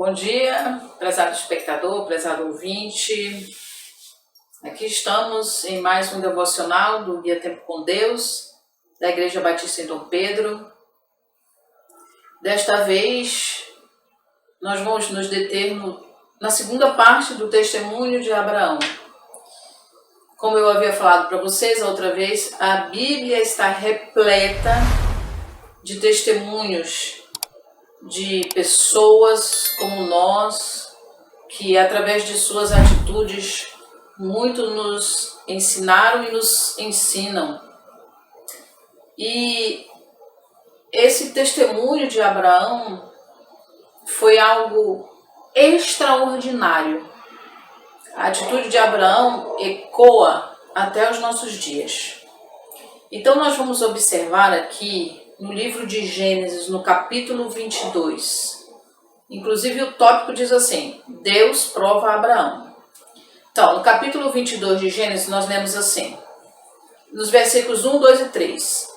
Bom dia, prezado espectador, prezado ouvinte. Aqui estamos em mais um devocional do Guia Tempo com Deus, da Igreja Batista em Dom Pedro. Desta vez, nós vamos nos deter na segunda parte do testemunho de Abraão. Como eu havia falado para vocês a outra vez, a Bíblia está repleta de testemunhos de pessoas como nós, que através de suas atitudes muito nos ensinaram e nos ensinam. E esse testemunho de Abraão foi algo extraordinário. A atitude de Abraão ecoa até os nossos dias. Então nós vamos observar aqui no livro de Gênesis, no capítulo 22. Inclusive o tópico diz assim: Deus prova a Abraão. Então, no capítulo 22 de Gênesis, nós lemos assim, nos versículos 1, 2 e 3.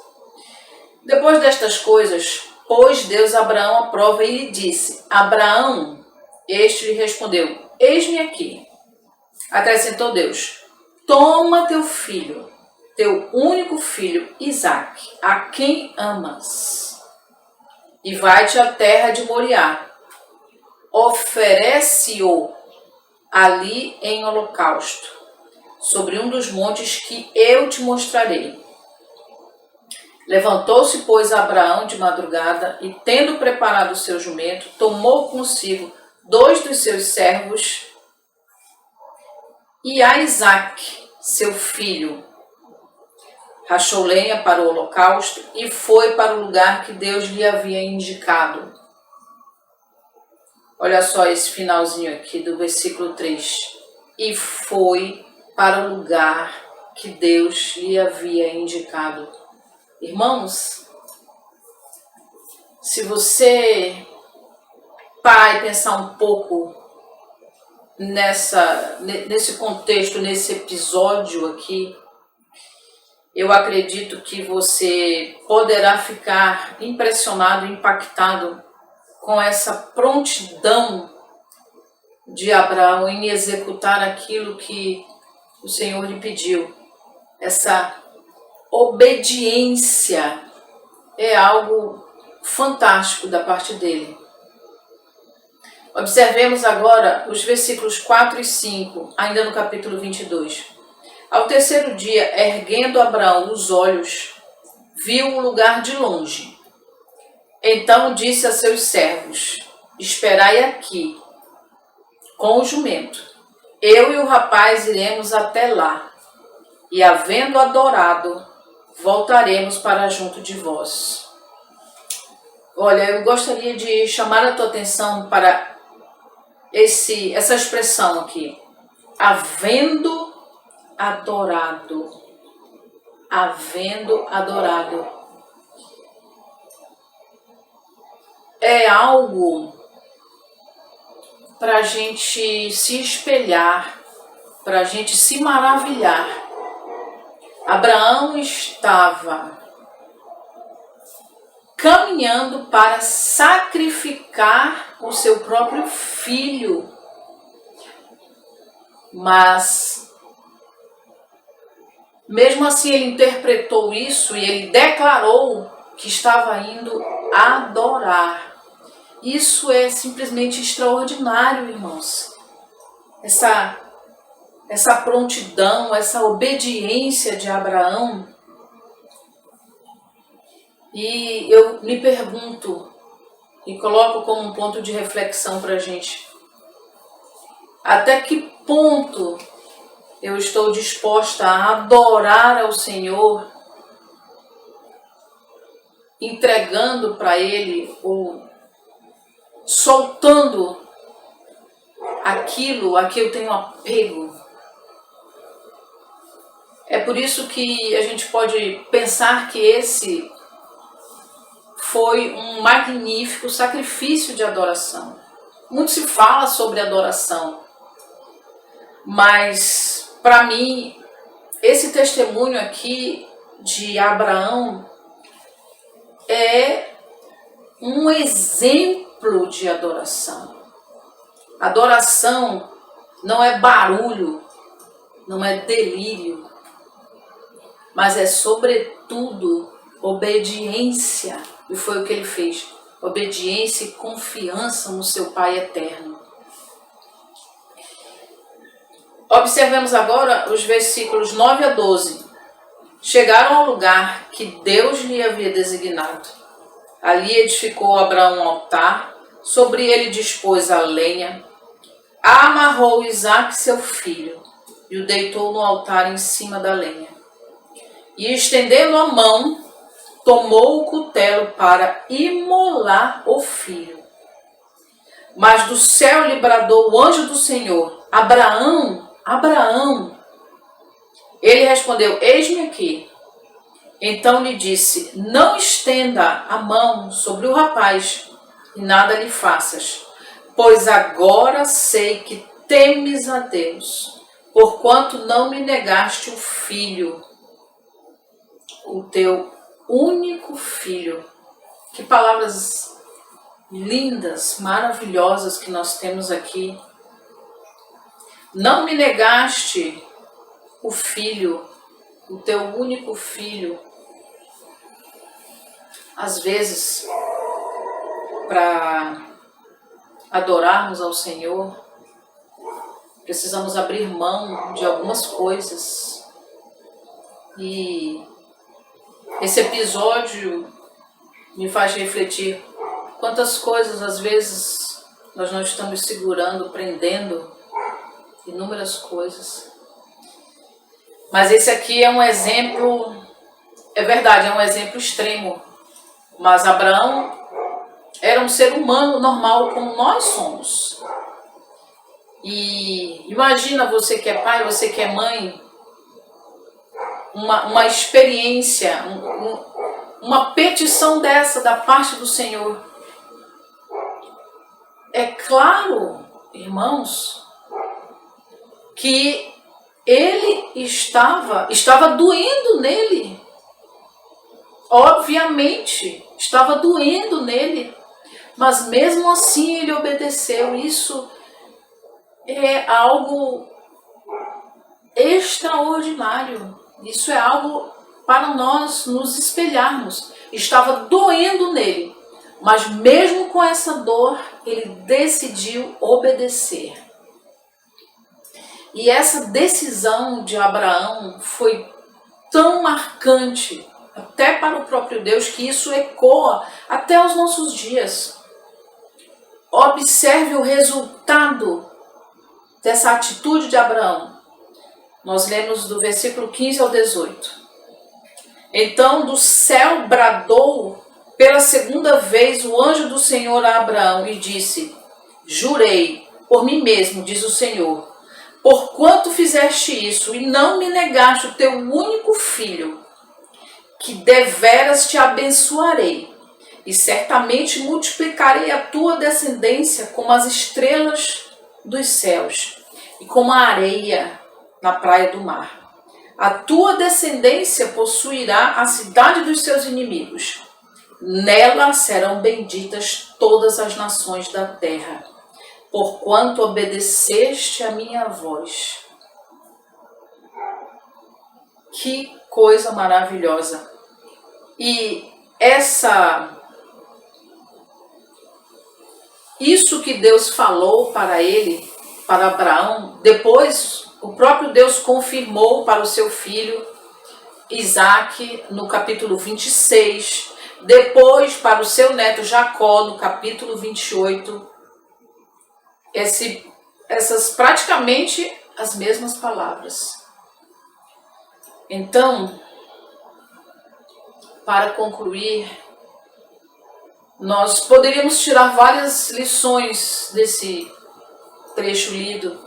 Depois destas coisas, pôs Deus a Abraão à prova e lhe disse: Abraão, este lhe respondeu: Eis-me aqui. Acrescentou Deus: Toma teu filho, teu único filho, Isaque, a quem amas, e vai-te à terra de Moriá. Oferece-o ali em holocausto, sobre um dos montes que eu te mostrarei. Levantou-se, pois, Abraão de madrugada, e tendo preparado o seu jumento, tomou consigo 2 dos seus servos e a Isaque, seu filho. Rachou lenha para o holocausto e foi para o lugar que Deus lhe havia indicado. Olha só esse finalzinho aqui do versículo 3. E foi para o lugar que Deus lhe havia indicado. Irmãos, se você parar e pensar um pouco nesse contexto, nesse episódio aqui, eu acredito que você poderá ficar impressionado, impactado com essa prontidão de Abraão em executar aquilo que o Senhor lhe pediu. Essa obediência é algo fantástico da parte dele. Observemos agora os versículos 4 e 5, ainda no capítulo 22. Ao terceiro dia, erguendo Abraão os olhos, viu o lugar de longe. Então disse a seus servos: Esperai aqui, com o jumento. Eu e o rapaz iremos até lá, e havendo adorado, voltaremos para junto de vós. Olha, eu gostaria de chamar a tua atenção para essa expressão aqui. Havendo adorado. Havendo adorado. É algo para a gente se espelhar, para a gente se maravilhar. Abraão estava caminhando para sacrificar o seu próprio filho, mas mesmo assim ele interpretou isso e ele declarou que estava indo adorar. Isso é simplesmente extraordinário, irmãos. Essa prontidão, essa obediência de Abraão. E eu me pergunto e coloco como um ponto de reflexão para a gente: até que ponto eu estou disposta a adorar ao Senhor, entregando para Ele ou soltando aquilo a que eu tenho apego? É por isso que a gente pode pensar que esse foi um magnífico sacrifício de adoração. Muito se fala sobre adoração, mas para mim esse testemunho aqui de Abraão é um exemplo de adoração. Adoração não é barulho, não é delírio, mas é sobretudo obediência. E foi o que ele fez. Obediência e confiança no seu Pai eterno. Observemos agora os versículos 9 a 12. Chegaram ao lugar que Deus lhe havia designado. Ali edificou Abraão um altar, sobre ele dispôs a lenha, amarrou Isaque seu filho e o deitou no altar em cima da lenha. E estendendo a mão, tomou o cutelo para imolar o filho. Mas do céu lhe bradou o anjo do Senhor: Abraão, Abraão. Ele respondeu: eis-me aqui. Então lhe disse: não estenda a mão sobre o rapaz e nada lhe faças, pois agora sei que temes a Deus, porquanto não me negaste o filho, o teu único filho. Que palavras lindas, maravilhosas que nós temos aqui. Não me negaste o filho, o teu único filho. Às vezes, para adorarmos ao Senhor, precisamos abrir mão de algumas coisas. E esse episódio me faz refletir quantas coisas às vezes nós não estamos segurando, prendendo, inúmeras coisas. Mas esse aqui é um exemplo, é verdade, é um exemplo extremo. Mas Abraão era um ser humano normal como nós somos. E imagina você que é pai, você que é mãe, uma experiência, uma petição dessa da parte do Senhor. É claro, irmãos, que ele estava doendo nele. Obviamente, estava doendo nele. Mas mesmo assim ele obedeceu. Isso é algo extraordinário. Isso é algo para nós nos espelharmos. Estava doendo nele, mas mesmo com essa dor, ele decidiu obedecer. E essa decisão de Abraão foi tão marcante, até para o próprio Deus, que isso ecoa até os nossos dias. Observe o resultado dessa atitude de Abraão. Nós lemos do versículo 15 ao 18. Então do céu bradou pela segunda vez o anjo do Senhor a Abraão e disse: jurei por mim mesmo, diz o Senhor, porquanto fizeste isso e não me negaste o teu único filho, que deveras te abençoarei, e certamente multiplicarei a tua descendência como as estrelas dos céus e como a areia na praia do mar. A tua descendência possuirá a cidade dos seus inimigos. Nela serão benditas todas as nações da terra, porquanto obedeceste a minha voz. Que coisa maravilhosa! E isso que Deus falou para ele, para Abraão, depois o próprio Deus confirmou para o seu filho Isaque no capítulo 26, depois para o seu neto Jacó no capítulo 28. Essas praticamente as mesmas palavras. Então, para concluir, nós poderíamos tirar várias lições desse trecho lido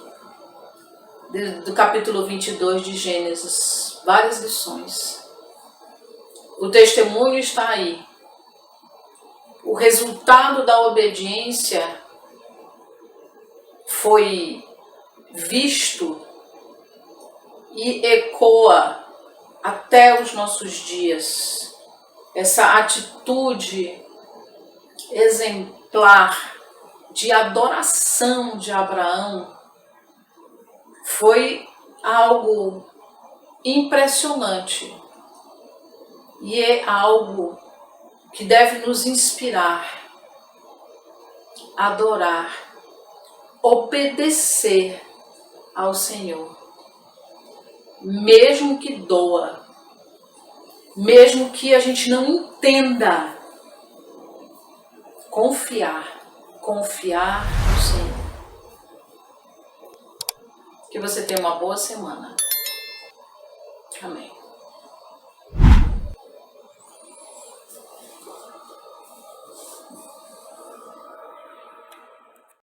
do capítulo 22 de Gênesis. Várias lições. O testemunho está aí. O resultado da obediência foi visto e ecoa até os nossos dias. Essa atitude exemplar de adoração de Abraão foi algo impressionante e é algo que deve nos inspirar a adorar, obedecer ao Senhor, mesmo que doa, mesmo que a gente não entenda. Confiar no Senhor. Que você tenha uma boa semana. Amém.